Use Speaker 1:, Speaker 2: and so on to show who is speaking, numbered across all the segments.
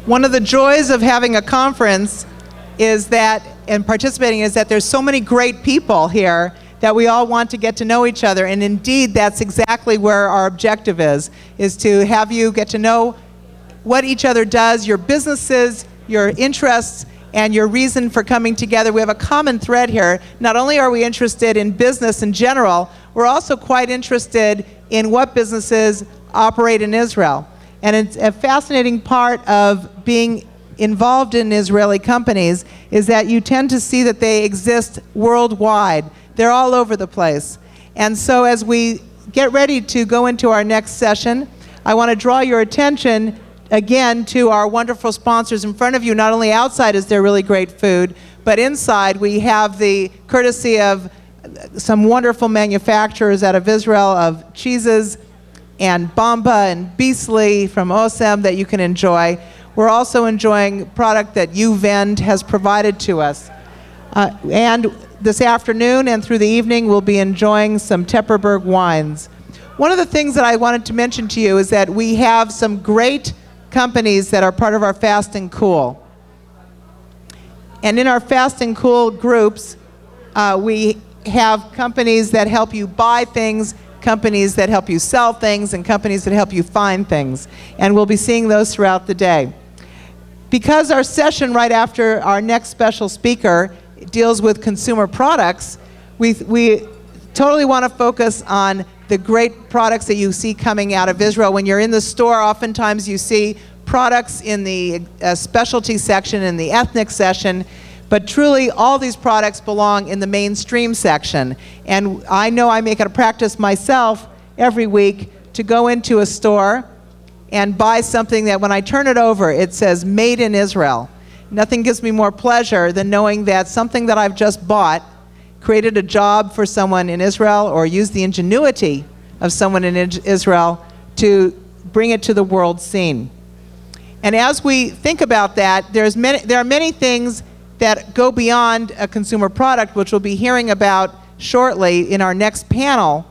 Speaker 1: One of the joys of having a conference is that, and participating, is that there's so many great people here that we all want to get to know each other. And indeed, that's exactly where our objective is to have you get to know what each other does, your businesses, your interests, and your reason for coming together. We have a common thread here. Not only are we interested in business in general, we're also quite interested in what businesses operate in Israel. And it's a fascinating part of being involved in Israeli companies is that you tend to see that they exist worldwide. They're all over the place. And so as we get ready to go into our next session, I want to draw your attention again to our wonderful sponsors in front of you. Not only outside is there really great food, but inside we have the courtesy of some wonderful manufacturers out of Israel of cheeses and Bamba and Beastly from Osem that you can enjoy. We're also enjoying product that UVend has provided to us. And this afternoon and through the evening, we'll be enjoying some Tepperberg wines. One of the things that I wanted to mention to you is that we have some great companies that are part of our Fast and Cool. And in our Fast and Cool groups, we have companies that help you buy things, companies that help you sell things, and companies that help you find things. And we'll be seeing those throughout the day. Because our session right after our next special speaker deals with consumer products, we totally want to focus on the great products that you see coming out of Israel. When you're in the store, oftentimes you see products in the specialty section, in the ethnic section, but truly all these products belong in the mainstream section. And I know I make it a practice myself every week to go into a store and buy something that when I turn it over, it says made in Israel. Nothing gives me more pleasure than knowing that something that I've just bought created a job for someone in Israel or used the ingenuity of someone in Israel to bring it to the world scene. And as we think about that, there are many things that go beyond a consumer product, which we'll be hearing about shortly in our next panel,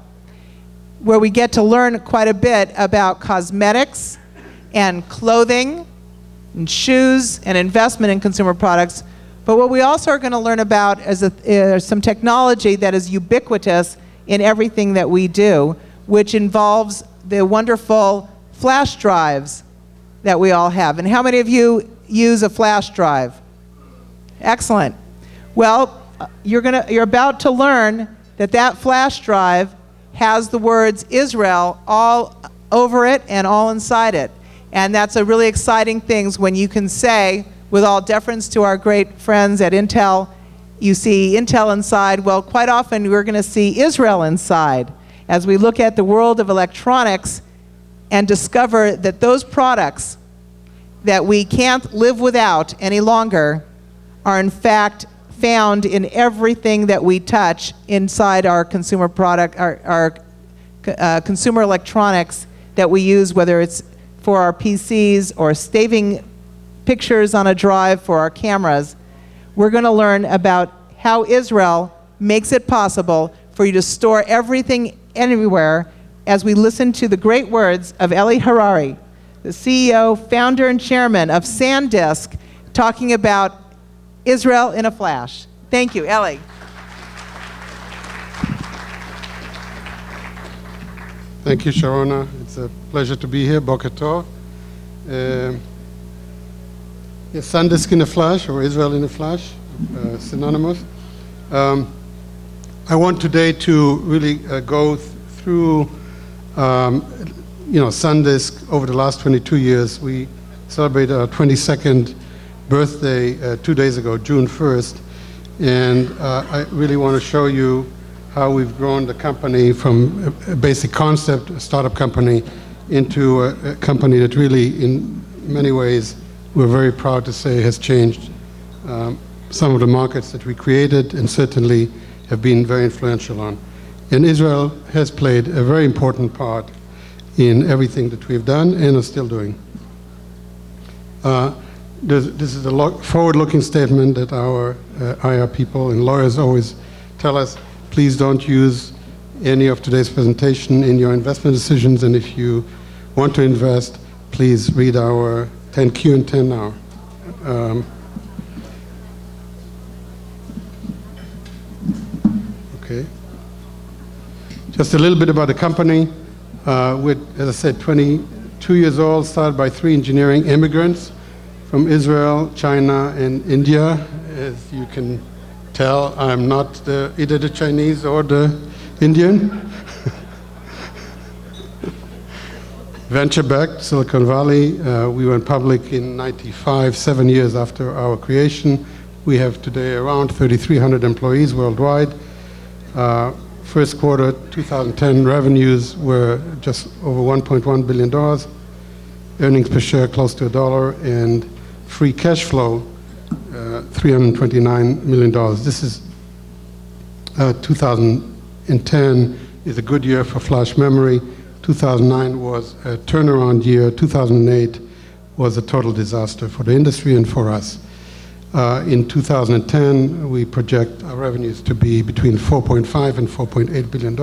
Speaker 1: where we get to learn quite a bit about cosmetics and clothing and shoes and investment in consumer products. But what we also are going to learn about is some technology that is ubiquitous in everything that we do, which involves the wonderful flash drives that we all have. And how many of you use a flash drive? Excellent. Well, you're about to learn that flash drive has the words Israel all over it and all inside it. And that's a really exciting thing when you can say, with all deference to our great friends at Intel, you see Intel inside. Well, quite often we're going to see Israel inside as we look at the world of electronics and discover that those products that we can't live without any longer are in fact found in everything that we touch inside our consumer product, our consumer electronics that we use, whether it's for our PCs or saving pictures on a drive for our cameras. We're going to learn about how Israel makes it possible for you to store everything anywhere as we listen to the great words of Eli Harari, the CEO, founder, and chairman of SanDisk, talking about Israel in a flash. Thank you, Eli.
Speaker 2: Thank you, Sharona. It's a pleasure to be here. Boker Tov. Yes, SanDisk in a flash, or Israel in a flash, synonymous. I want today to really go through, SanDisk over the last 22 years. We celebrated our 22nd birthday 2 days ago, June 1st, and I really want to show you how we've grown the company from a basic concept, a startup company, into a company that really, in many ways, we're very proud to say has changed some of the markets that we created and certainly have been very influential on. And Israel has played a very important part in everything that we've done and are still doing. This is a forward-looking statement that our IR people and lawyers always tell us. Please don't use any of today's presentation in your investment decisions, and if you want to invest, please read our 10Q and 10R. Okay. Just a little bit about the company. We're, as I said, 22 years old, started by 3 engineering immigrants from Israel, China, and India. As you can tell, I'm not either the Chinese or the Indian. Venture-backed, Silicon Valley. We went public in '95, 7 years after our creation. We have today around 3,300 employees worldwide. First quarter 2010 revenues were just over $1.1 billion. Earnings per share close to $1, and free cash flow $329 million. This is 2010 is a good year for flash memory. 2009 was a turnaround year. 2008 was a total disaster for the industry and for us. In 2010, we project our revenues to be between $4.5 and $4.8 billion.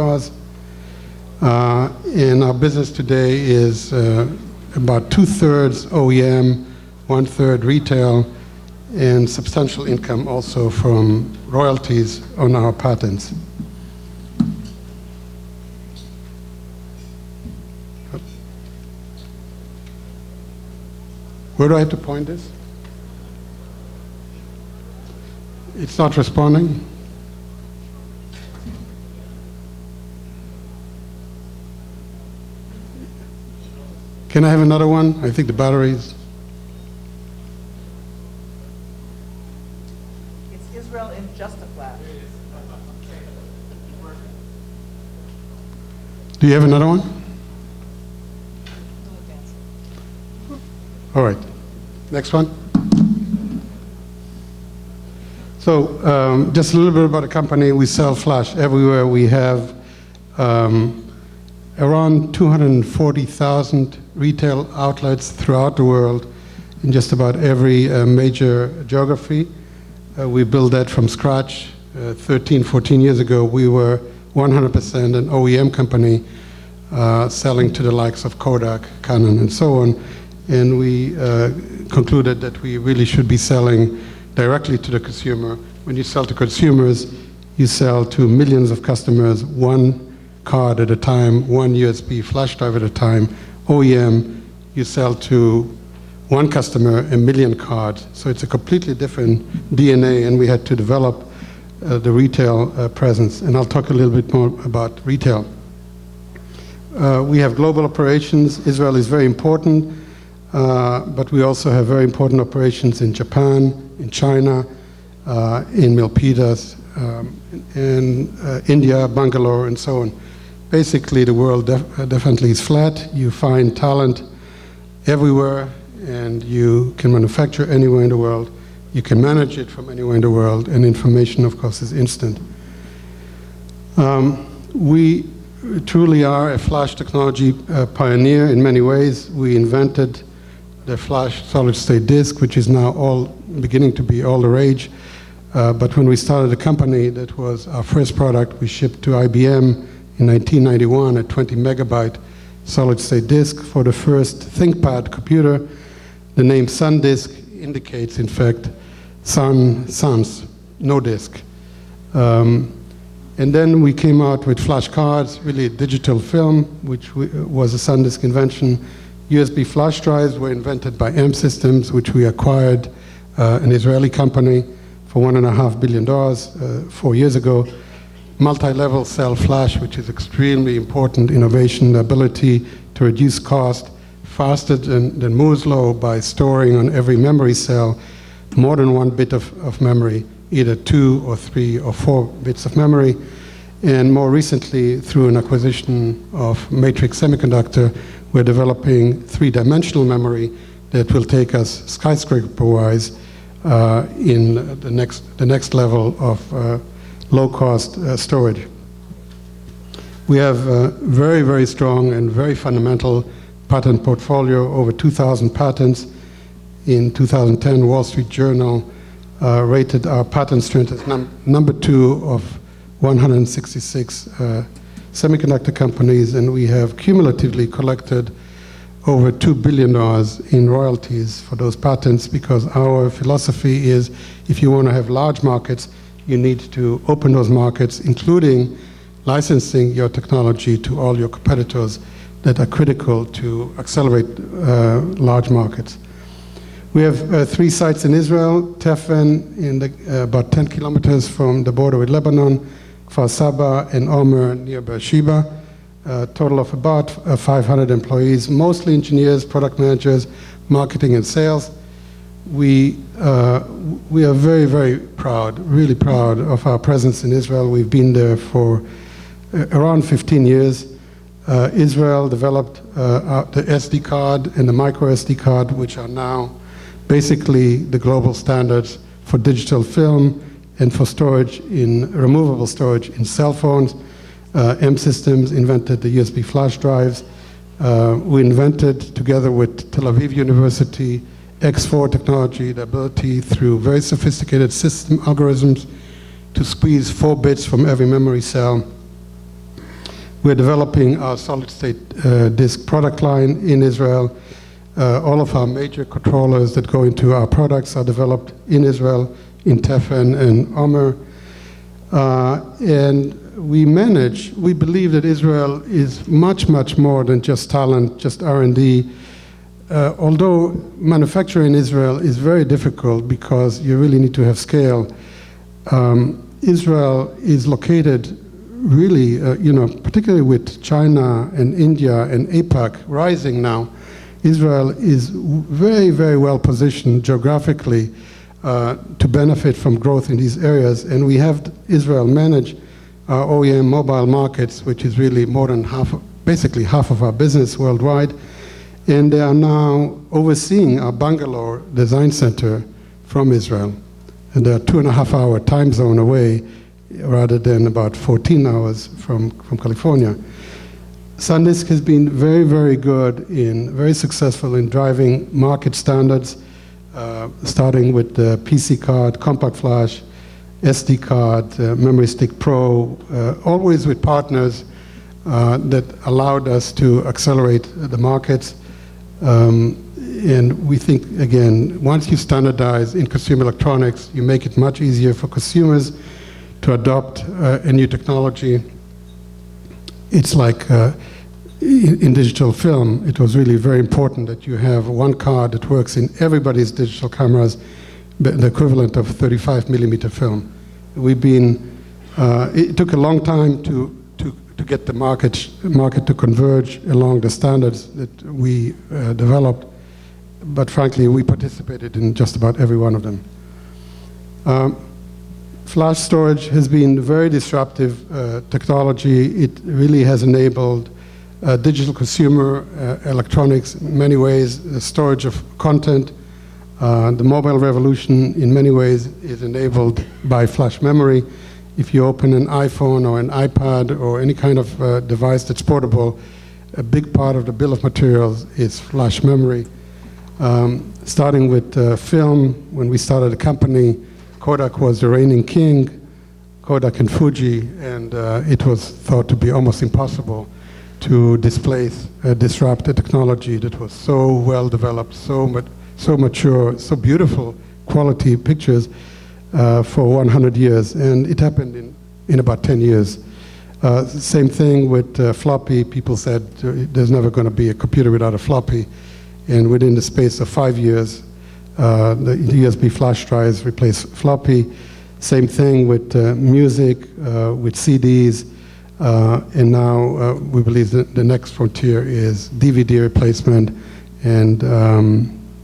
Speaker 2: And our business today is about 2/3 OEM, 1/3 retail, and substantial income also from royalties on our patents. Where do I have to point this? It's not responding. Can I have another one? I think the batteries.
Speaker 1: It's Israel in just a flash.
Speaker 2: Do you have another one? All right. Next one. So just a little bit about the company. We sell flash everywhere. We have around 240,000 retail outlets throughout the world in just about every major geography. We built that from scratch. 13, 14 years ago, we were 100% an OEM company selling to the likes of Kodak, Canon, and so on. And we concluded that we really should be selling directly to the consumer. When you sell to consumers, you sell to millions of customers, one card at a time, one USB flash drive at a time. OEM, you sell to one customer, a million cards. So it's a completely different DNA, and we had to develop the retail presence. And I'll talk a little bit more about retail. We have global operations. Israel is very important. But we also have very important operations in Japan, in China, in Milpitas, in India, Bangalore, and so on. Basically, the world definitely is flat. You find talent everywhere, and you can manufacture anywhere in the world. You can manage it from anywhere in the world, and information, of course, is instant. We truly are a flash technology pioneer in many ways. We invented the flash solid-state disk, which is now all beginning to be all the rage. But when we started the company, that was our first product. We shipped to IBM in 1991 a 20 megabyte solid-state disk for the first ThinkPad computer. The name SanDisk indicates, in fact, sans, no disk. And then we came out with flash cards, really digital film, which was a SanDisk invention. USB flash drives were invented by M Systems, which we acquired, an Israeli company, for $1.5 billion 4 years ago. Multi-level cell flash, which is extremely important innovation, the ability to reduce cost faster than Moore's law by storing on every memory cell more than 1 bit of memory, either 2 or 3 or 4 bits of memory. And more recently, through an acquisition of Matrix Semiconductor, we're developing 3-dimensional memory that will take us skyscraper-wise in the next level of low-cost storage. We have a very, very strong and very fundamental patent portfolio, over 2,000 patents. In 2010, Wall Street Journal rated our patent strength as number 2 of 166 semiconductor companies, and we have cumulatively collected over $2 billion in royalties for those patents, because our philosophy is if you want to have large markets, you need to open those markets, including licensing your technology to all your competitors that are critical to accelerate large markets. We have 3 sites in Israel: Tefen, about 10 kilometers from the border with Lebanon, Kfar Saba, and Omer near Beersheba. A total of about 500 employees, mostly engineers, product managers, marketing and sales. We are very, very proud, really proud of our presence in Israel. We've been there for around 15 years. Israel developed the SD card and the micro SD card, which are now basically the global standards for digital film and for storage removable storage in cell phones. M Systems invented the USB flash drives. We invented, together with Tel Aviv University, X4 technology, the ability through very sophisticated system algorithms to squeeze 4 bits from every memory cell. We're developing our solid-state disk product line in Israel. All of our major controllers that go into our products are developed in Israel, in Tefen and Omer. And we believe that Israel is much, much more than just talent, just R&D. Although manufacturing in Israel is very difficult because you really need to have scale, Israel is located really, particularly with China and India and APAC rising now, Israel is very, very well positioned geographically to benefit from growth in these areas. And we have Israel manage our OEM mobile markets, which is really more than basically half of our business worldwide. And they are now overseeing our Bangalore design center from Israel. And they're 2.5-hour time zone away rather than about 14 hours from California. SanDisk has been very, very good very successful in driving market standards, starting with the PC card, compact flash, SD card, Memory Stick Pro, always with partners that allowed us to accelerate the markets. And we think, again, once you standardize in consumer electronics, you make it much easier for consumers to adopt a new technology. It's like in digital film, it was really very important that you have one card that works in everybody's digital cameras, the equivalent of 35 millimeter film. It took a long time to get the market to converge along the standards that we developed, but frankly, we participated in just about every one of them. Flash storage has been very disruptive technology. It really has enabled digital consumer electronics in many ways, the storage of content. The mobile revolution in many ways is enabled by flash memory. If you open an iPhone or an iPad or any kind of device that's portable, a big part of the bill of materials is flash memory. Starting with film, when we started the company, Kodak was the reigning king, Kodak and Fuji, and it was thought to be almost impossible to disrupt a technology that was so well developed, so mature, so beautiful quality pictures for 100 years, and it happened in about 10 years. Same thing with floppy. People said there's never going to be a computer without a floppy, and within the space of 5 years, the USB flash drives replaced floppy. Same thing with music, with CDs, and now we believe that the next frontier is DVD replacement and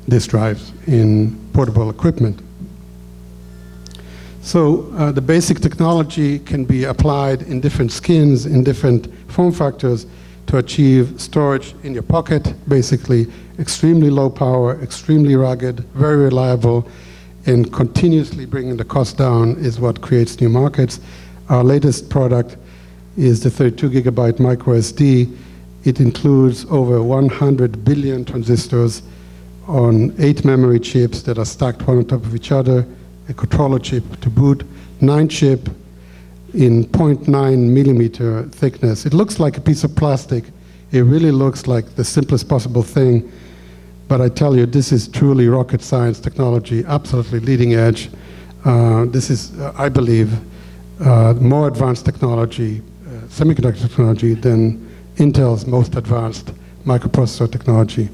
Speaker 2: disk drives in portable equipment. So the basic technology can be applied in different skins, in different form factors to achieve storage in your pocket, basically extremely low power, extremely rugged, very reliable, and continuously bringing the cost down is what creates new markets. Our latest product is the 32 Gigabyte Microsd. It includes over 100 billion transistors on 8 memory chips that are stacked one on top of each other, a controller chip to boot, 9 chip in 0.9 millimeter thickness. It looks like a piece of plastic It really looks like the simplest possible thing, but I tell you, this is truly rocket science technology, absolutely leading edge. This is, I believe, more advanced technology, semiconductor technology, than Intel's most advanced microprocessor technology.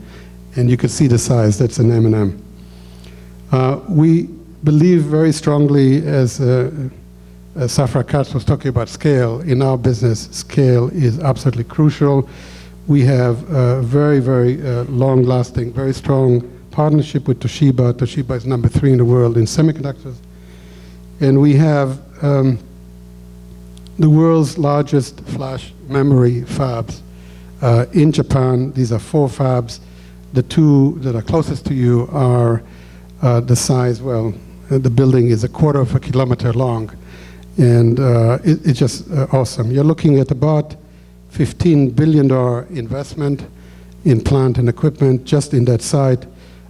Speaker 2: And you can see the size, that's an M&M. We believe very strongly, as Safra Katz was talking about scale, in our business, scale is absolutely crucial. We have a very, very long-lasting, very strong partnership with Toshiba. Toshiba is number 3 in the world in semiconductors. And we have the world's largest flash memory fabs in Japan. These are 4 fabs. The 2 that are closest to you are the size, well, the building is 1/4 kilometer long. And it's just awesome. You're looking at about $15 billion investment in plant and equipment just in that site.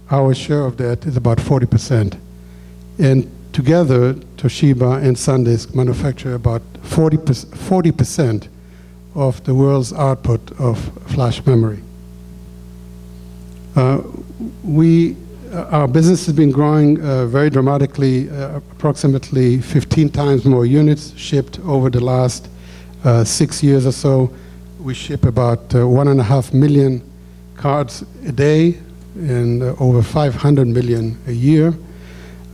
Speaker 2: Our share of that is about 40%. And together, Toshiba and SanDisk manufacture about 40% of the world's output of flash memory. Our business has been growing very dramatically, approximately 15 times more units shipped over the last 6 years or so. We ship about 1.5 million cards a day and over 500 million a year.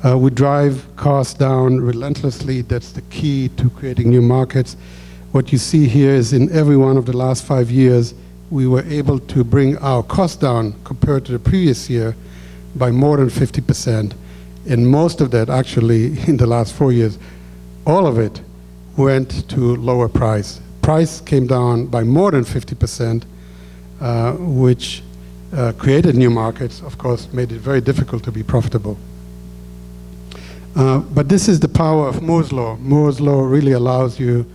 Speaker 2: We drive costs down relentlessly. That's the key to creating new markets. What you see here is in every one of the last 5 years, we were able to bring our cost down compared to the previous year by more than 50%. And most of that actually in the last 4 years, all of it went to lower price. Price came down by more than 50%, which created new markets, of course, made it very difficult to be profitable. But this is the power of Moore's Law. Moore's Law really allows you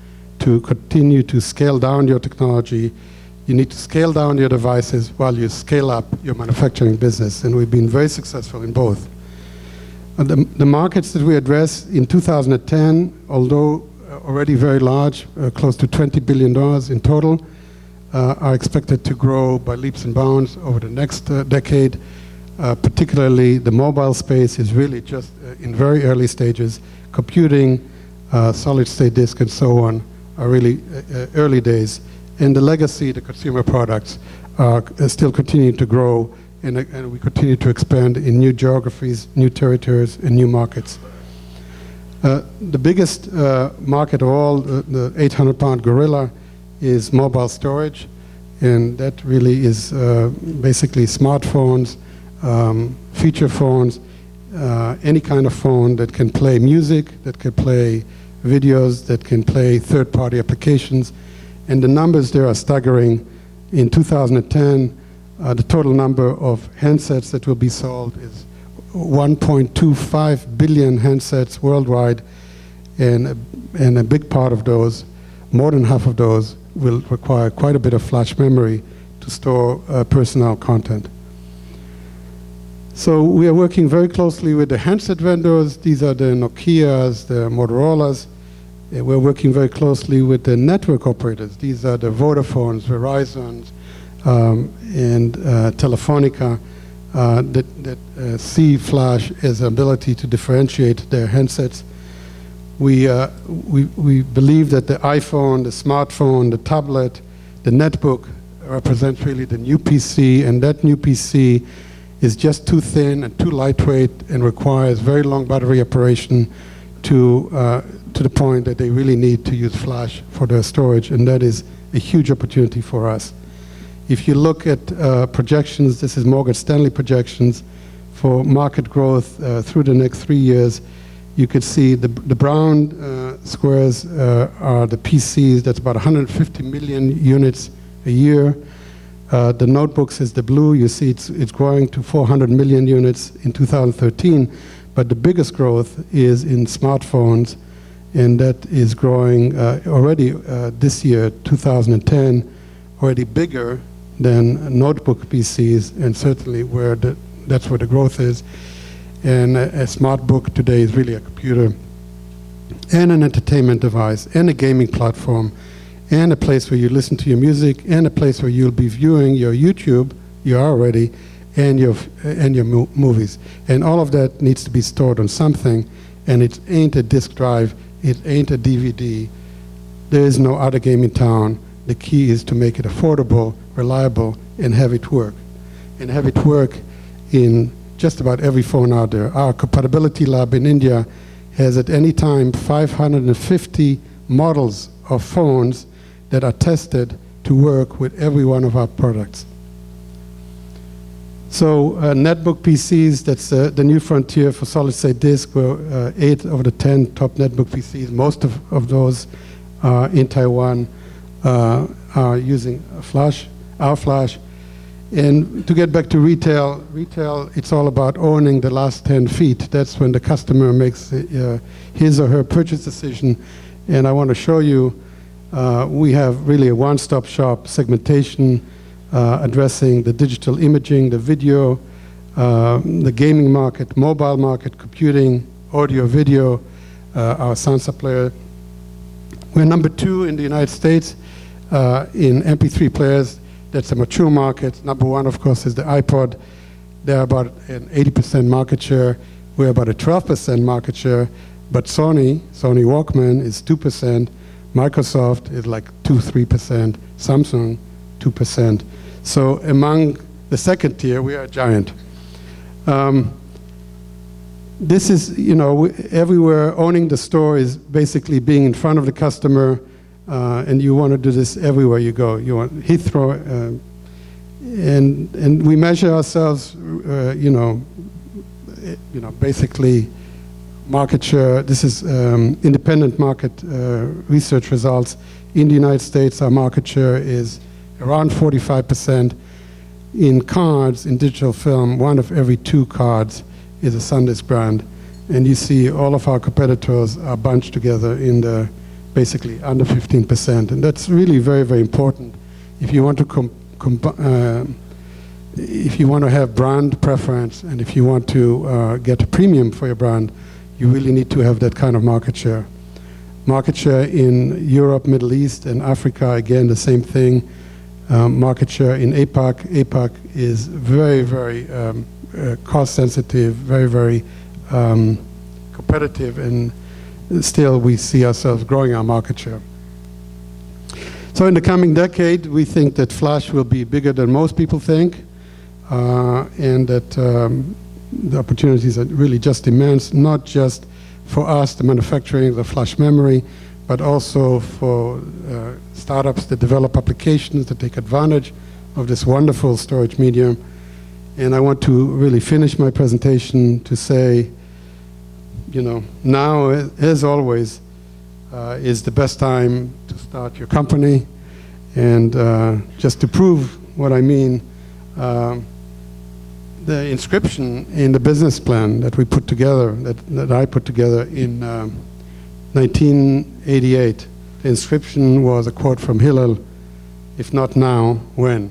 Speaker 2: to continue to scale down your technology. You need to scale down your devices while you scale up your manufacturing business, and we've been very successful in both. The markets that we address in 2010, although already very large, close to $20 billion in total, are expected to grow by leaps and bounds over the next decade. Particularly the mobile space is really just in very early stages. Computing, solid-state disk, and so on are really early days. And the legacy, the consumer products, are still continuing to grow, and we continue to expand in new geographies, new territories, and new markets. The biggest market of all, the 800-pound gorilla, is mobile storage, and that really is basically smartphones, feature phones, any kind of phone that can play music, that can play videos, that can play third-party applications. And the numbers there are staggering. In 2010, the total number of handsets that will be sold is 1.25 billion handsets worldwide, and a big part of those, more than half of those, will require quite a bit of flash memory to store personal content. So we are working very closely with the handset vendors. These are the Nokias, the Motorola's. We're working very closely with the network operators. These are the Vodafones, Verizons, and Telefonica that see flash as an ability to differentiate their handsets. We believe that the iPhone, the smartphone, the tablet, the netbook represents really the new PC, and that new PC is just too thin and too lightweight and requires very long battery operation to the point that they really need to use flash for their storage, and that is a huge opportunity for us. If you look at projections, this is Morgan Stanley projections for market growth through the next 3 years. You could see the brown squares are the PCs. That's about 150 million units a year. The notebooks is the blue. You see it's growing to 400 million units in 2013. But the biggest growth is in smartphones, and that is growing already this year, 2010, already bigger than notebook PCs, and certainly that's where the growth is. And a smart book today is really a computer and an entertainment device and a gaming platform and a place where you listen to your music, and a place where you'll be viewing your YouTube, you are already, and your movies. And all of that needs to be stored on something, and it ain't a disk drive, it ain't a DVD. There is no other game in town. The key is to make it affordable, reliable, and have it work. And have it work in just about every phone out there. Our compatibility lab in India has at any time 550 models of phones that are tested to work with every one of our products. So netbook PCs, that's the new frontier for solid-state disk. Where 8 of the 10 top netbook PCs, most of those in Taiwan are using flash, our flash. And to get back to retail, it's all about owning the last 10 feet. That's when the customer makes his or her purchase decision. And I want to show you, we have really a one-stop shop segmentation addressing the digital imaging, the video, the gaming market, mobile market, computing, audio, video, our sound supplier. We're number 2 in the United States in MP3 players. That's a mature market. Number 1, of course, is the iPod. They're about an 80% market share. We're about a 12% market share. But Sony Walkman is 2%. Microsoft is like 2-3%. Samsung, 2%. So among the second tier, we are a giant. This is, everywhere. Owning the store is basically being in front of the customer, and you want to do this everywhere you go. You want Heathrow, and we measure ourselves, basically market share. This is independent market research results. In the United States, our market share is around 45%. In cards, in digital film, 1 of every 2 cards is a SanDisk brand. And you see all of our competitors are bunched together in the basically under 15%. And that's really very, very important. If you want to if you want to have brand preference, and if you want to get a premium for your brand, you really need to have that kind of market share. Market share in Europe, Middle East, and Africa, again, the same thing. Market share in APAC. APAC is very, very cost sensitive, very, very competitive, and still we see ourselves growing our market share. So in the coming decade, we think that flash will be bigger than most people think, and that the opportunities are really just immense, not just for us, the manufacturing of the flash memory, but also for startups that develop applications that take advantage of this wonderful storage medium. And I want to really finish my presentation to say, now, as always, is the best time to start your company. And just to prove what I mean, the inscription in the business plan that we put together, that I put together in 1988, the inscription was a quote from Hillel, "If not now, when?"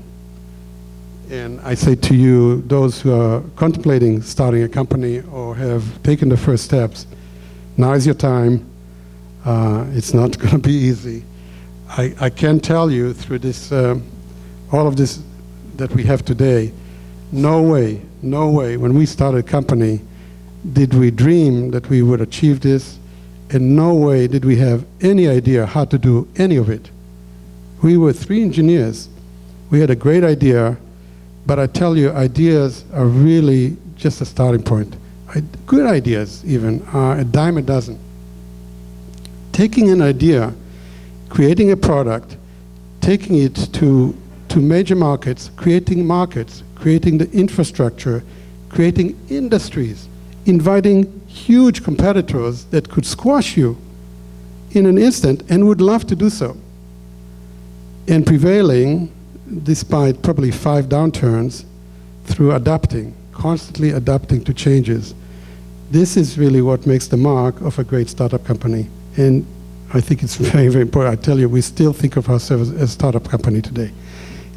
Speaker 2: And I say to you, those who are contemplating starting a company or have taken the first steps, now is your time. It's not going to be easy. I can tell you through this, all of this that we have today, no way, when we started a company, did we dream that we would achieve this, and no way did we have any idea how to do any of it. We were 3 engineers. We had a great idea, but I tell you, ideas are really just a starting point. Good ideas even are a dime a dozen. Taking an idea, creating a product, taking it to major markets, creating the infrastructure, creating industries, inviting huge competitors that could squash you in an instant and would love to do so. And prevailing, despite probably 5 downturns, through adapting, constantly adapting to changes. This is really what makes the mark of a great startup company. And I think it's very, very important. I tell you, we still think of ourselves as a startup company today.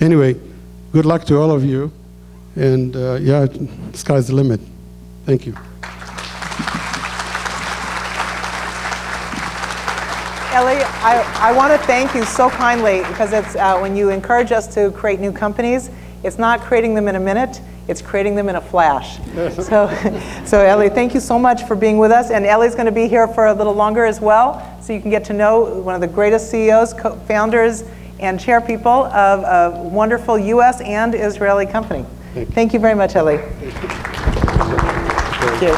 Speaker 2: Anyway, good luck to all of you. And yeah, sky's the limit. Thank you.
Speaker 1: Eli, I want to thank you so kindly because it's when you encourage us to create new companies, it's not creating them in a minute, it's creating them in a flash. So Eli, thank you so much for being with us. And Eli's going to be here for a little longer as well, so you can get to know one of the greatest CEOs, founders, and chairpeople of a wonderful U.S. and Israeli company. Thank you very much, Eli. Thank you.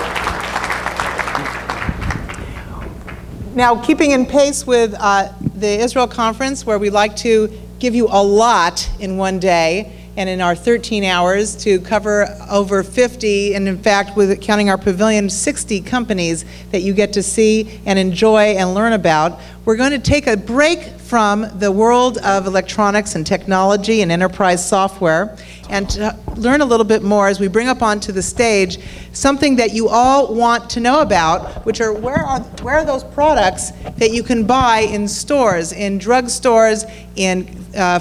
Speaker 1: Now, keeping in pace with the Israel conference, where we like to give you a lot in one day, and in our 13 hours to cover over 50, and in fact, with counting our pavilion, 60 companies that you get to see and enjoy and learn about. We're going to take a break from the world of electronics and technology and enterprise software and to learn a little bit more as we bring up onto the stage something that you all want to know about, which are where are those products that you can buy in stores, in drugstores, in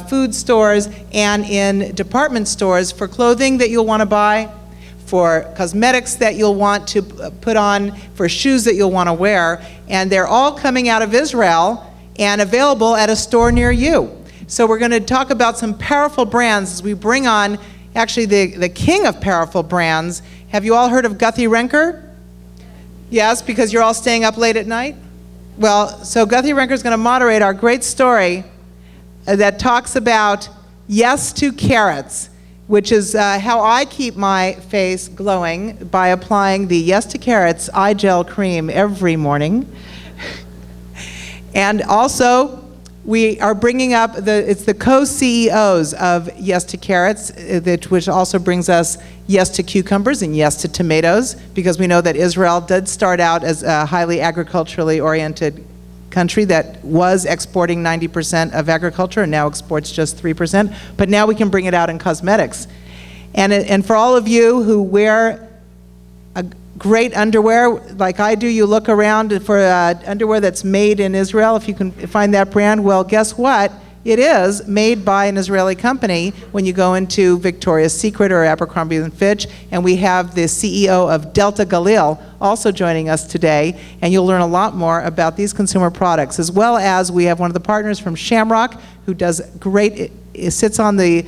Speaker 1: food stores, and in department stores for clothing that you'll want to buy, for cosmetics that you'll want to put on, for shoes that you'll want to wear, and they're all coming out of Israel and available at a store near you. So we're going to talk about some powerful brands as we bring on actually the king of powerful brands. Have you all heard of Guthrie Renker? Yes, because you're all staying up late at night? Well, so Guthrie Renker is going to moderate our great story that talks about yes to carrots, which is how I keep my face glowing by applying the yes to carrots eye gel cream every morning. And also, we are bringing up it's the co-CEOs of Yes to Carrots, which also brings us yes to cucumbers and yes to tomatoes, because we know that Israel did start out as a highly agriculturally oriented country that was exporting 90% of agriculture and now exports just 3%, but now we can bring it out in cosmetics. And for all of you who wear a great underwear, like I do, you look around for underwear that's made in Israel, if you can find that brand, well, guess what? It is made by an Israeli company when you go into Victoria's Secret or Abercrombie & Fitch, and we have the CEO of Delta Galil also joining us today, and you'll learn a lot more about these consumer products, as well as we have one of the partners from Shamrock who does great, it sits on the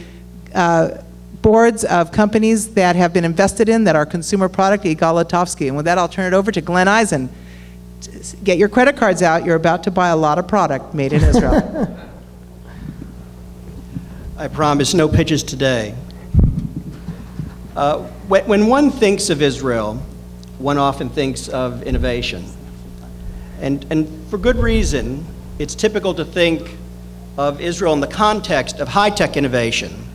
Speaker 1: boards of companies that have been invested in that are consumer product, Yigal Latovsky. And with that, I'll turn it over to Glenn Eisen. Get your credit cards out. You're about to buy a lot of product made in Israel.
Speaker 3: I promise no pitches today. When one thinks of Israel, one often thinks of innovation. And for good reason, it's typical to think of Israel in the context of high-tech innovation,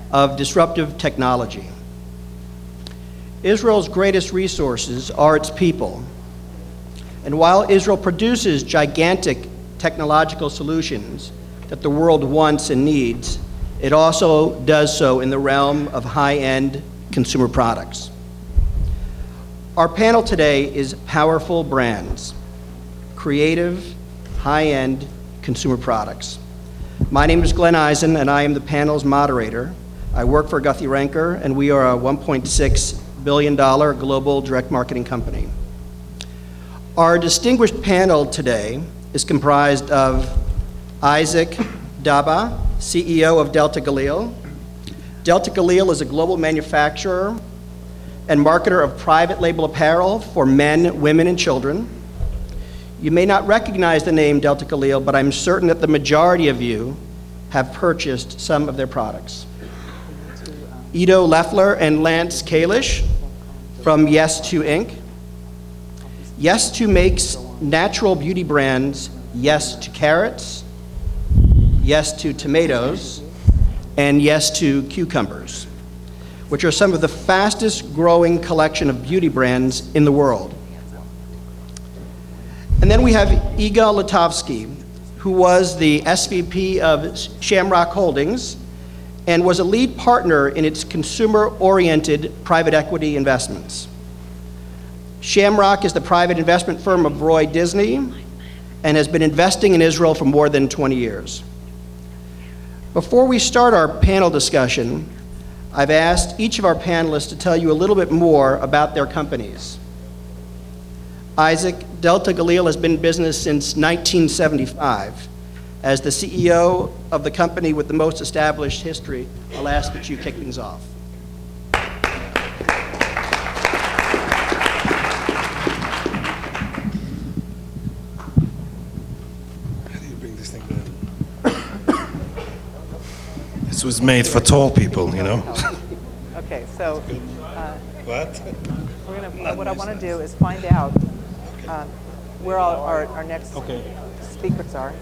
Speaker 3: of disruptive technology. Israel's greatest resources are its people. And while Israel produces gigantic technological solutions that the world wants and needs, it also does so in the realm of high-end consumer products. Our panel today is powerful brands, creative, high-end consumer products. My name is Glenn Eisen, and I am the panel's moderator. I work for Guthrie Renker, and we are a $1.6 billion global direct marketing company. Our distinguished panel today is comprised of Isaac Daba, CEO of Delta Galil. Delta Galil is a global manufacturer and marketer of private label apparel for men, women, and children. You may not recognize the name Delta Galil, but I'm certain that the majority of you have purchased some of their products. Ido Leffler and Lance Kalish from Yes2 Inc. Yes2 makes natural beauty brands Yes to Carrots, Yes to Tomatoes, and Yes to Cucumbers, which are some of the fastest growing collection of beauty brands in the world. And then we have Yigal Latovsky, who was the SVP of Shamrock Holdings and was a lead partner in its consumer-oriented private equity investments. Shamrock is the private investment firm of Roy Disney and has been investing in Israel for more than 20 years. Before we start our panel discussion, I've asked each of our panelists to tell you a little bit more about their companies. Isaac, Delta Galil has been in business since 1975. As the CEO of the company with the most established history, I'll ask that you kick things off.
Speaker 4: This was made for tall people, you know.
Speaker 1: Okay, so
Speaker 4: What?
Speaker 1: what I want to do is find out where all our next speakers are.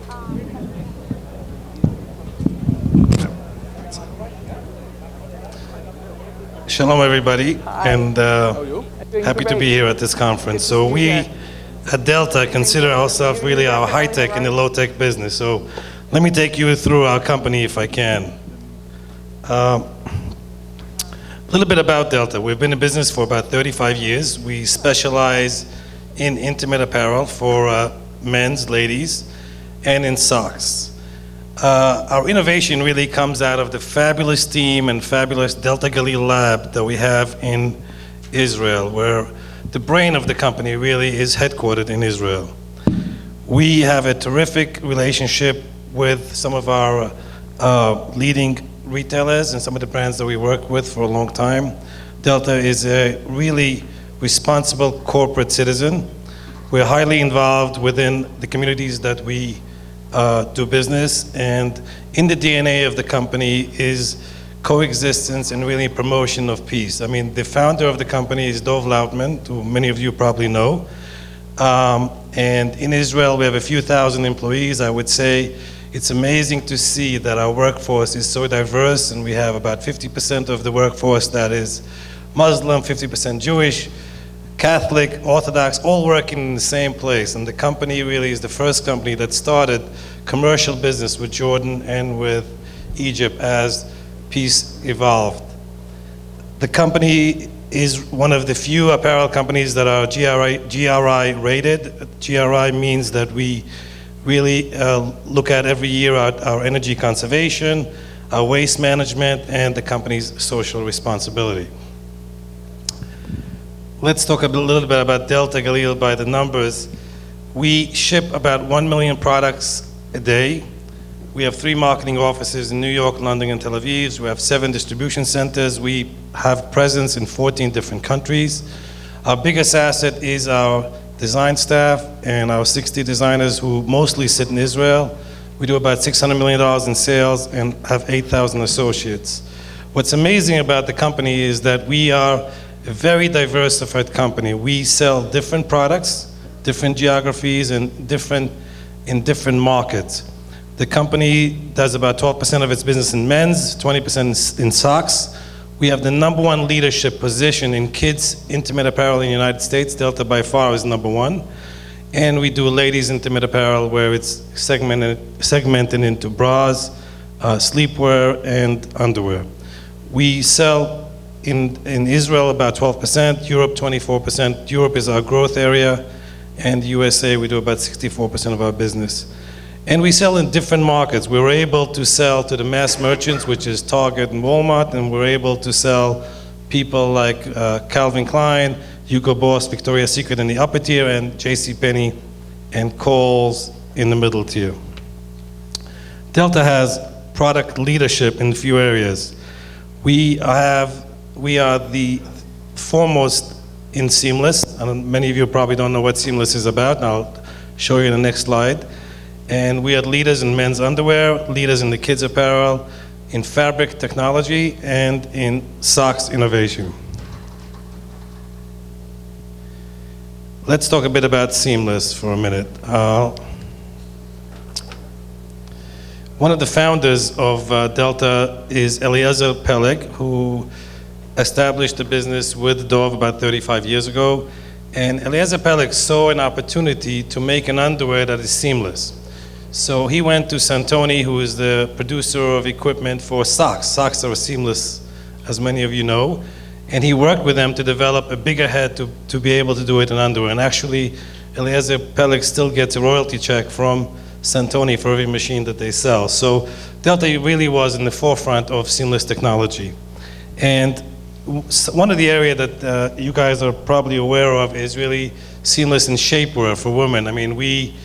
Speaker 4: Shalom, everybody, and happy to be here at this conference. So we at Delta consider ourselves really our high-tech and the low-tech business. So let me take you through our company if I can. A little bit about Delta. We've been in business for about 35 years. We specialize in intimate apparel for men's, ladies, and in socks. Our innovation really comes out of the fabulous team and fabulous Delta Galil lab that we have in Israel, where the brain of the company really is headquartered in Israel. We have a terrific relationship with some of our leading retailers and some of the brands that we work with for a long time. Delta is a really responsible corporate citizen. We're highly involved within the communities that we do business, and in the DNA of the company is coexistence and really promotion of peace. I mean, the founder of the company is Dov Lautman, who many of you probably know. And in Israel, we have a few thousand employees. I would say it's amazing to see that our workforce is so diverse, and we have about 50% of the workforce that is Muslim, 50% Jewish, Catholic, Orthodox, all working in the same place. And the company really is the first company that started commercial business with Jordan and with Egypt as peace evolved. The company is one of the few apparel companies that are GRI rated. GRI means that we really look at every year our energy conservation, our waste management, and the company's social responsibility. Let's talk a little bit about Delta Galil by the numbers. We ship about 1 million products a day. We have 3 marketing offices in New York, London, and Tel Aviv. We have 7 distribution centers. We have presence in 14 different countries. Our biggest asset is our design staff and our 60 designers who mostly sit in Israel. We do about $600 million in sales and have 8,000 associates. What's amazing about the company is that we are a very diversified company. We sell different products, different geographies, and in different markets. The company does about 12% of its business in men's, 20% in socks. We have the #1 leadership position in kids' intimate apparel in the United States. Delta by far is #1. And we do ladies' intimate apparel where it's segmented into bras, sleepwear, and underwear. We sell in Israel about 12%, Europe 24%. Europe is our growth area, and USA we do about 64% of our business. And we sell in different markets. We're able to sell to the mass merchants, which is Target and Walmart, and we're able to sell people like Calvin Klein, Hugo Boss, Victoria's Secret in the upper tier, and JCPenney and Kohl's in the middle tier. Delta has product leadership in a few areas. We are the foremost in seamless, and many of you probably don't know what seamless is about, and I'll show you in the next slide. And we are leaders in men's underwear, leaders in the kids' apparel, in fabric technology, and in socks innovation. Let's talk a bit about seamless for a minute. One of the founders of Delta is Eliezer Peleg, who established the business with Dov about 35 years ago. And Eliezer Peleg saw an opportunity to make an underwear that is seamless. So he went to Santoni, who is the producer of equipment for socks. Socks are seamless, as many of you know. And he worked with them to develop a bigger head to be able to do it in underwear. And actually, Eliezer Peleg still gets a royalty check from Santoni for every machine that they sell. So Delta really was in the forefront of seamless technology. And one of the areas that you guys are probably aware of is really seamless in shapewear for women. I mean, we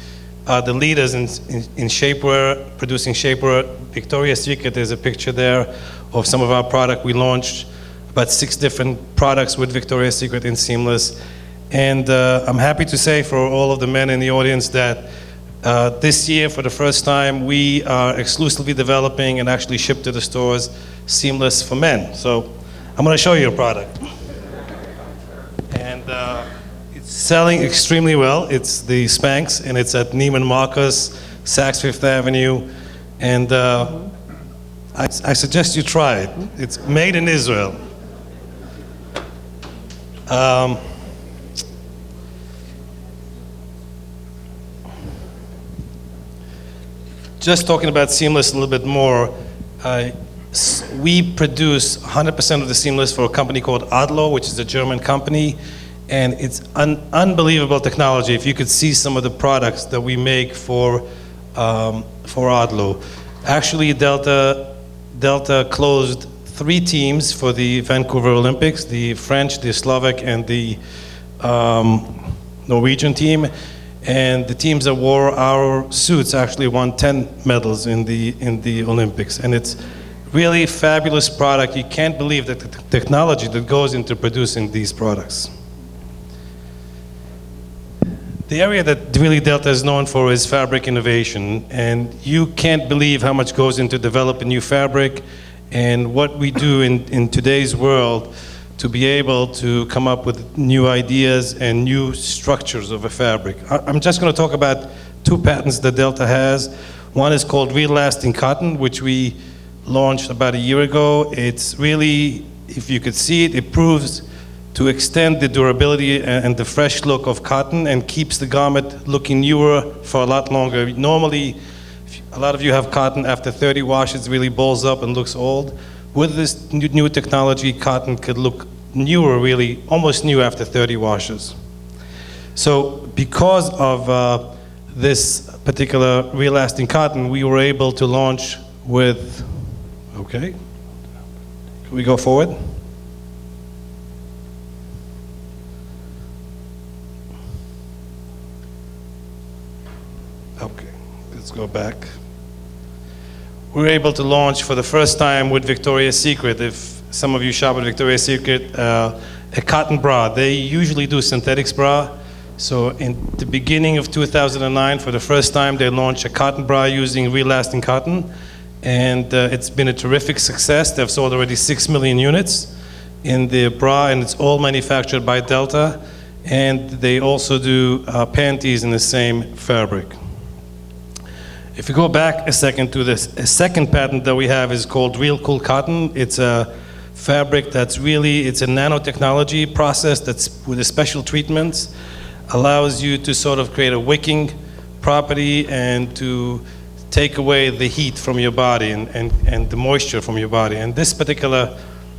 Speaker 4: are the leaders in shapewear, producing shapewear. Victoria's Secret, there's a picture there of some of our product. We launched about 6 different products with Victoria's Secret in seamless. And I'm happy to say for all of the men in the audience that this year, for the first time, we are exclusively developing and actually ship to the stores seamless for men. So I'm going to show you a product. And it's selling extremely well. It's the Spanx, and it's at Neiman Marcus, Saks Fifth Avenue. And I suggest you try it. It's made in Israel. Just talking about seamless a little bit more, we produce 100% of the seamless for a company called Adlo, which is a German company, and it's unbelievable technology. If you could see some of the products that we make for Adlo. Actually, Delta closed 3 teams for the Vancouver Olympics, the French, the Slovak, and the Norwegian team. And the teams that wore our suits actually won 10 medals in the Olympics. And it's really a fabulous product. You can't believe that the technology that goes into producing these products. The area that really Delta is known for is fabric innovation. And you can't believe how much goes into developing new fabric and what we do in today's world to be able to come up with new ideas and new structures of a fabric. I'm just going to talk about 2 patents that Delta has. One is called Real Lasting Cotton, which we launched about a year ago. It's really, if you could see it, it proves to extend the durability and the fresh look of cotton and keeps the garment looking newer for a lot longer. Normally, a lot of you have cotton after 30 washes, it really balls up and looks old. With this new technology, cotton could look newer, really, almost new after 30 washes. So because of this particular Real Lasting Cotton, we were able to launch with, okay, can we go forward? Okay, let's go back. We were able to launch for the first time with Victoria's Secret. If some of you shop at Victoria's Secret, a cotton bra. They usually do synthetics bra. So in the beginning of 2009, for the first time, they launched a cotton bra using Real Lasting Cotton. And it's been a terrific success. They've sold already 6 million units in the bra, and it's all manufactured by Delta. And they also do panties in the same fabric. If you go back a second to this, a second patent that we have is called Real Cool Cotton. It's a fabric that's really, it's a nanotechnology process that's with a special treatments, allows you to sort of create a wicking property and to take away the heat from your body and the moisture from your body. And this particular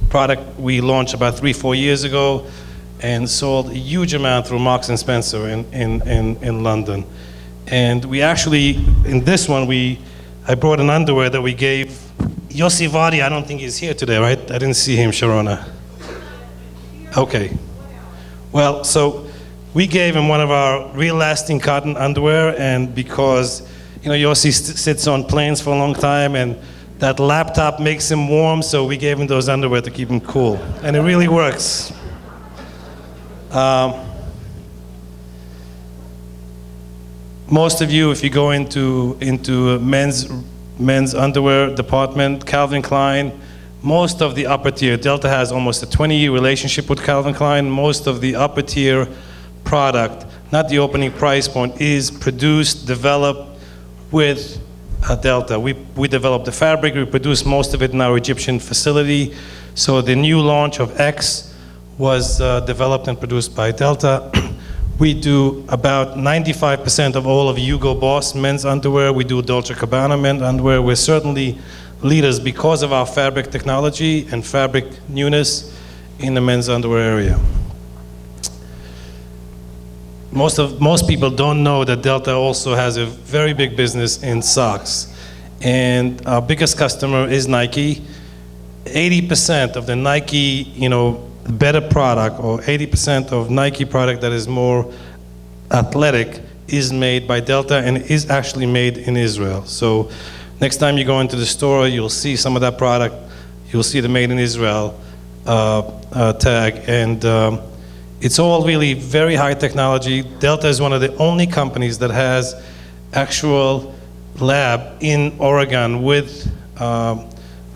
Speaker 4: product we launched about 3-4 years ago and sold a huge amount through Marks and Spencer in London. And we actually, in this one, I brought an underwear that we gave Yossi Vardi. I don't think he's here today, right? I didn't see him, Sharona. Okay. Well, so we gave him one of our Real Lasting Cotton underwear, and because, you know, Yossi sits on planes for a long time, and that laptop makes him warm, so we gave him those underwear to keep him cool. And it really works. Most of you, if you go into men's underwear department, Calvin Klein, most of the upper tier, Delta has almost a 20-year relationship with Calvin Klein. Most of the upper tier product, not the opening price point, is produced, developed with Delta. We developed the fabric, we produce most of it in our Egyptian facility. So the new launch of X was developed and produced by Delta. We do about 95% of all of Hugo Boss men's underwear. We do Dolce & Gabbana men's underwear. We're certainly leaders because of our fabric technology and fabric newness in the men's underwear area. Most people don't know that Delta also has a very big business in socks. And our biggest customer is Nike. 80% of the Nike, better product, or 80% of Nike product that is more athletic is made by Delta and is actually made in Israel. So next time you go into the store, you'll see some of that product. You'll see the Made in Israel tag. And it's all really very high technology. Delta is one of the only companies that has actual lab in Oregon with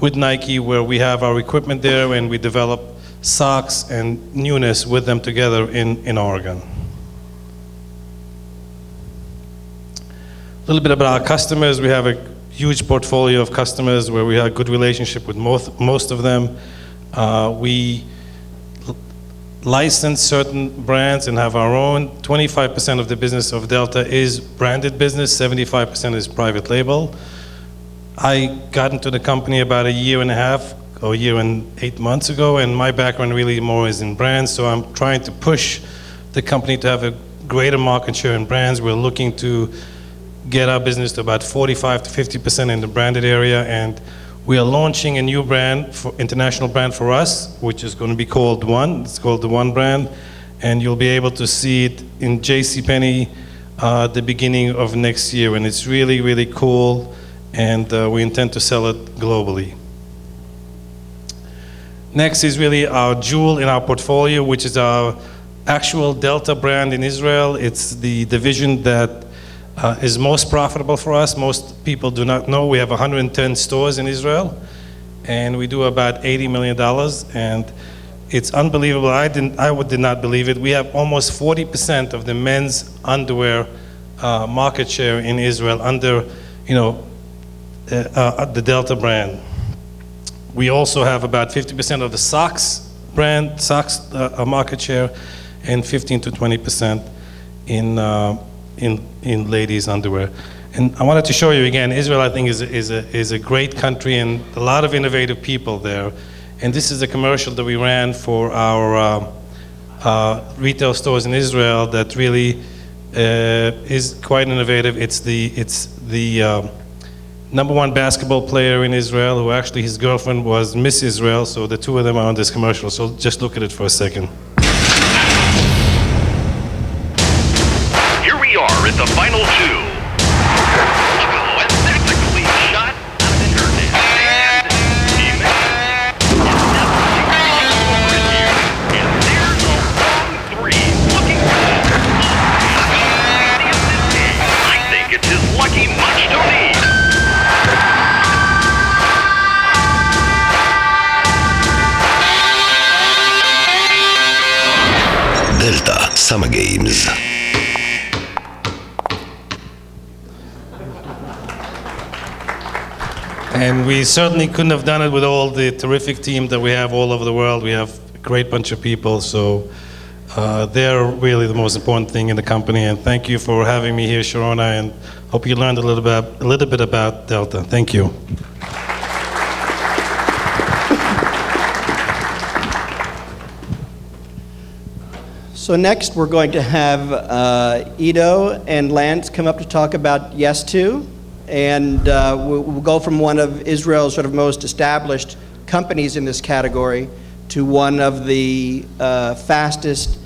Speaker 4: Nike, where we have our equipment there and we develop socks and newness with them together in Oregon. A little bit about our customers. We have a huge portfolio of customers where we have a good relationship with most of them. We license certain brands and have our own. 25% of the business of Delta is branded business, 75% is private label. I got into the company about a year and a half, or a year and 8 months ago, and my background really more is in brands, so I'm trying to push the company to have a greater market share in brands. We're looking to get our business to about 45 to 50% in the branded area, and we are launching a new brand, international brand for us, which is going to be called One. It's called the One brand, and you'll be able to see it in JCPenney the beginning of next year, and it's really, really cool, and we intend to sell it globally. Next is really our jewel in our portfolio, which is our actual Delta brand in Israel. It's the division that is most profitable for us. Most people do not know we have 110 stores in Israel, and we do about $80 million, and it's unbelievable. I did not believe it. We have almost 40% of the men's underwear market share in Israel under, the Delta brand. We also have about 50% of the socks brand, market share, and 15 to 20% in ladies' underwear. And I wanted to show you again, Israel, I think, is a great country and a lot of innovative people there. And this is a commercial that we ran for our retail stores in Israel that really is quite innovative. It's the #1 basketball player in Israel, who actually his girlfriend was Miss Israel, so the two of them are on this commercial. So just look at it for a second.
Speaker 5: At the final two. Oh, and that's a clean shot out of internet. And he missed. And there's a long three. Looking good. I think it's his lucky much to need.
Speaker 6: Delta Summer Games.
Speaker 4: And we certainly couldn't have done it with all the terrific team that we have all over the world. We have a great bunch of people, so they're really the most important thing in the company. And thank you for having me here, Sharona, and hope you learned a little bit about Delta. Thank you.
Speaker 3: So next we're going to have Ido and Lance come up to talk about Yes2. And we'll go from one of Israel's sort of most established companies in this category to one of the fastest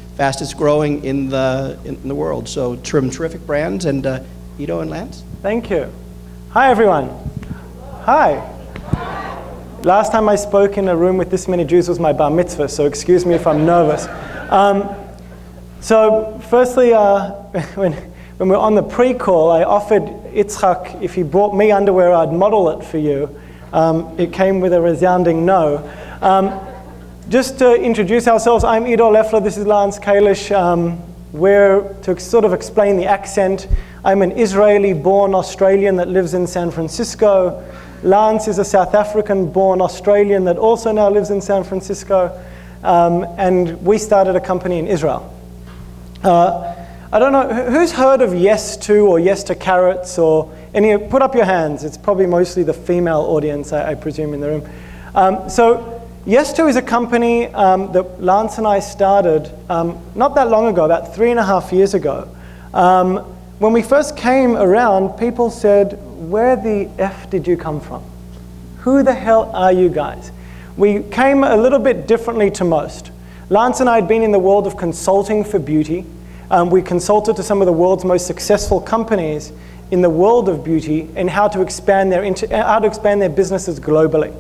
Speaker 3: growing in the world. So terrific brands, and Ido and Lance.
Speaker 7: Thank you. Hi everyone. Hi. Last time I spoke in a room with this many Jews was my bar mitzvah, so excuse me if I'm nervous. So firstly, when we were on the pre-call, I offered Yitzchak, if he brought me underwear, I'd model it for you. It came with a resounding no. Just to introduce ourselves, I'm Ido Leffler, this is Lance Kalish. To sort of explain the accent, I'm an Israeli-born Australian that lives in San Francisco. Lance is a South African-born Australian that also now lives in San Francisco. And we started a company in Israel. I don't know, who's heard of Yes2 or Yes to Carrots or any, put up your hands. It's probably mostly the female audience, I presume, in the room. So Yes2 is a company that Lance and I started not that long ago, about 3.5 years ago. When we first came around, people said, where the F did you come from? Who the hell are you guys? We came a little bit differently to most. Lance and I had been in the world of consulting for beauty. We consulted to some of the world's most successful companies in the world of beauty and how to expand their businesses globally.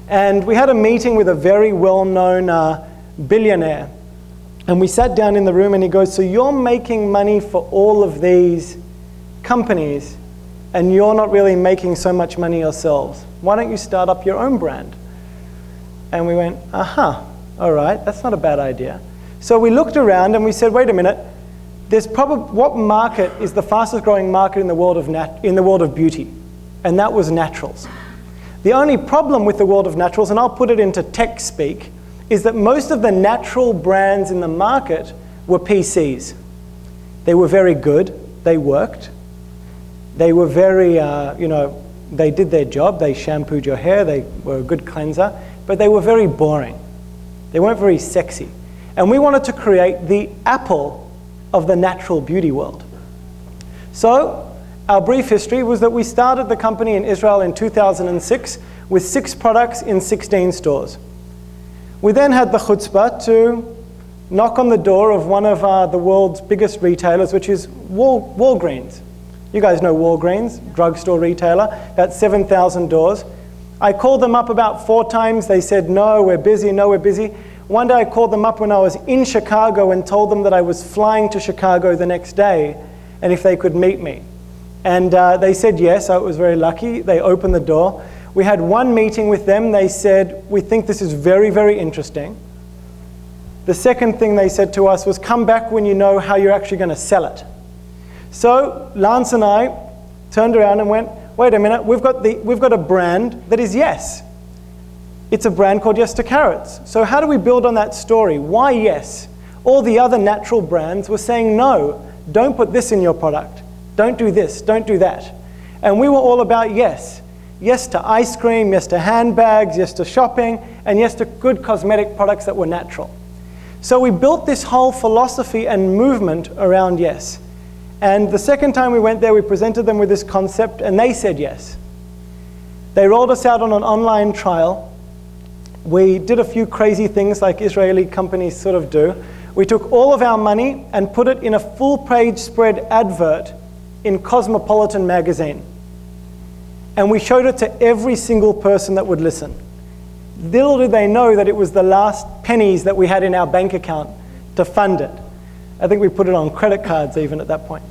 Speaker 7: And we had a meeting with a very well-known billionaire. And we sat down in the room and he goes, so you're making money for all of these companies and you're not really making so much money yourselves. Why don't you start up your own brand? And we went, all right, that's not a bad idea. So we looked around and we said, wait a minute, what market is the fastest growing market in the world of beauty? And that was naturals. The only problem with the world of naturals, and I'll put it into tech speak, is that most of the natural brands in the market were PCs. They were very good, they worked. They were very, they did their job, they shampooed your hair, they were a good cleanser, but they were very boring. They weren't very sexy. And we wanted to create the Apple of the natural beauty world. So our brief history was that we started the company in Israel in 2006 with 6 products in 16 stores. We then had the chutzpah to knock on the door of one of the world's biggest retailers, which is Walgreens. You guys know Walgreens, drugstore retailer, about 7,000 doors. I called them up about 4 times. They said, no, we're busy, no, we're busy. One day I called them up when I was in Chicago and told them that I was flying to Chicago the next day and if they could meet me. And they said yes, I was very lucky. They opened the door. We had one meeting with them. They said, we think this is very, very interesting. The second thing they said to us was, come back when you know how you're actually going to sell it. So Lance and I turned around and went, wait a minute, we've got a brand that is Yes. It's a brand called Yes to Carrots. So how do we build on that story? Why Yes? All the other natural brands were saying, no, don't put this in your product. Don't do this, don't do that. And we were all about Yes. Yes to ice cream, yes to handbags, yes to shopping, and yes to good cosmetic products that were natural. So we built this whole philosophy and movement around Yes. And the second time we went there, we presented them with this concept, and they said yes. They rolled us out on an online trial. We did a few crazy things like Israeli companies sort of do. We took all of our money and put it in a full-page spread advert in Cosmopolitan magazine. And we showed it to every single person that would listen. Little did they know that it was the last pennies that we had in our bank account to fund it. I think we put it on credit cards even at that point.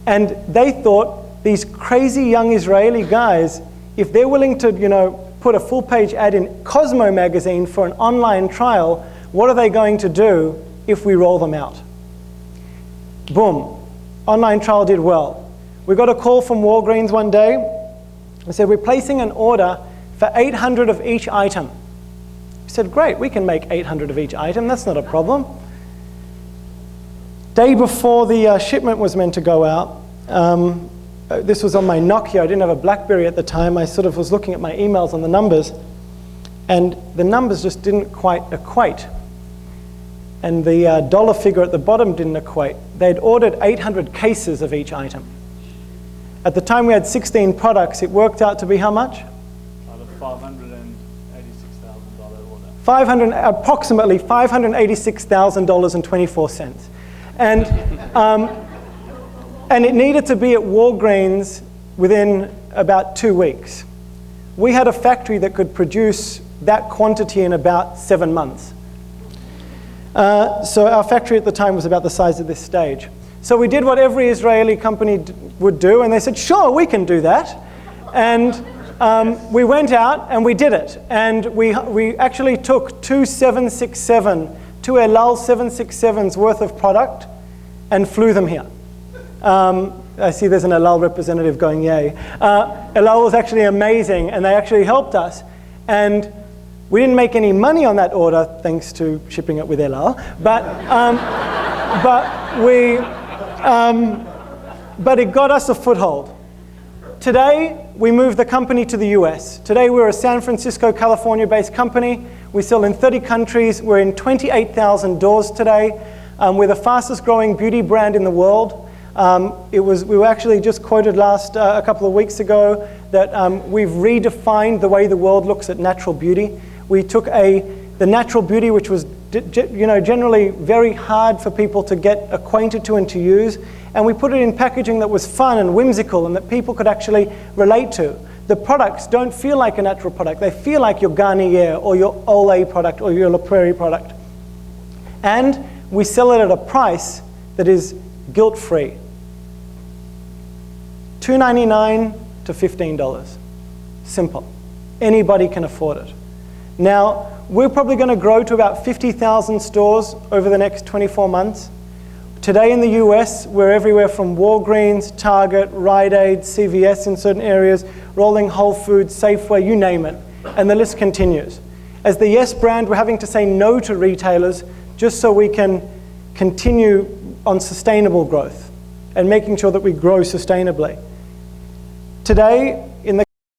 Speaker 7: And they thought, these crazy young Israeli guys, if they're willing to, put a full-page ad in Cosmo magazine for an online trial, what are they going to do if we roll them out? Boom. Online trial did well. We got a call from Walgreens one day. They said, we're placing an order for 800 of each item. We said, great, we can make 800 of each item. That's not a problem. Day before the shipment was meant to go out, this was on my Nokia. I didn't have a BlackBerry at the time. I sort of was looking at my emails on the numbers, and the numbers just didn't quite equate. And the dollar figure at the bottom didn't equate. They'd ordered 800 cases of each item. At the time we had 16 products, it worked out to be how much? $586,000 order. Approximately $586,000.24. And it needed to be at Walgreens within about 2 weeks. We had a factory that could produce that quantity in about 7 months. So our factory at the time was about the size of this stage. So we did what every Israeli company would do, and they said, sure, we can do that. And we went out and we did it. And we actually took two El Al 767s worth of product and flew them here. I see there's an El Al representative going, yay. El Al was actually amazing, and they actually helped us. And we didn't make any money on that order, thanks to shipping it with El Al. But it got us a foothold. Today, we moved the company to the US. Today, we're a San Francisco, California-based company. We sell in 30 countries. We're in 28,000 doors today. We're the fastest growing beauty brand in the world. We were actually just quoted a couple of weeks ago that we've redefined the way the world looks at natural beauty. We took the natural beauty which was generally very hard for people to get acquainted to and to use. And we put it in packaging that was fun and whimsical and that people could actually relate to. The products don't feel like a natural product. They feel like your Garnier or your Olay product or your La Prairie product. And we sell it at a price that is guilt-free. $2.99 to $15. Simple. Anybody can afford it. Now, we're probably going to grow to about 50,000 stores over the next 24 months. Today in the US, we're everywhere from Walgreens, Target, Rite Aid, CVS in certain areas, rolling Whole Foods, Safeway, you name it. And the list continues. As the Yes brand, we're having to say no to retailers just so we can continue on sustainable growth and making sure that we grow sustainably. Today,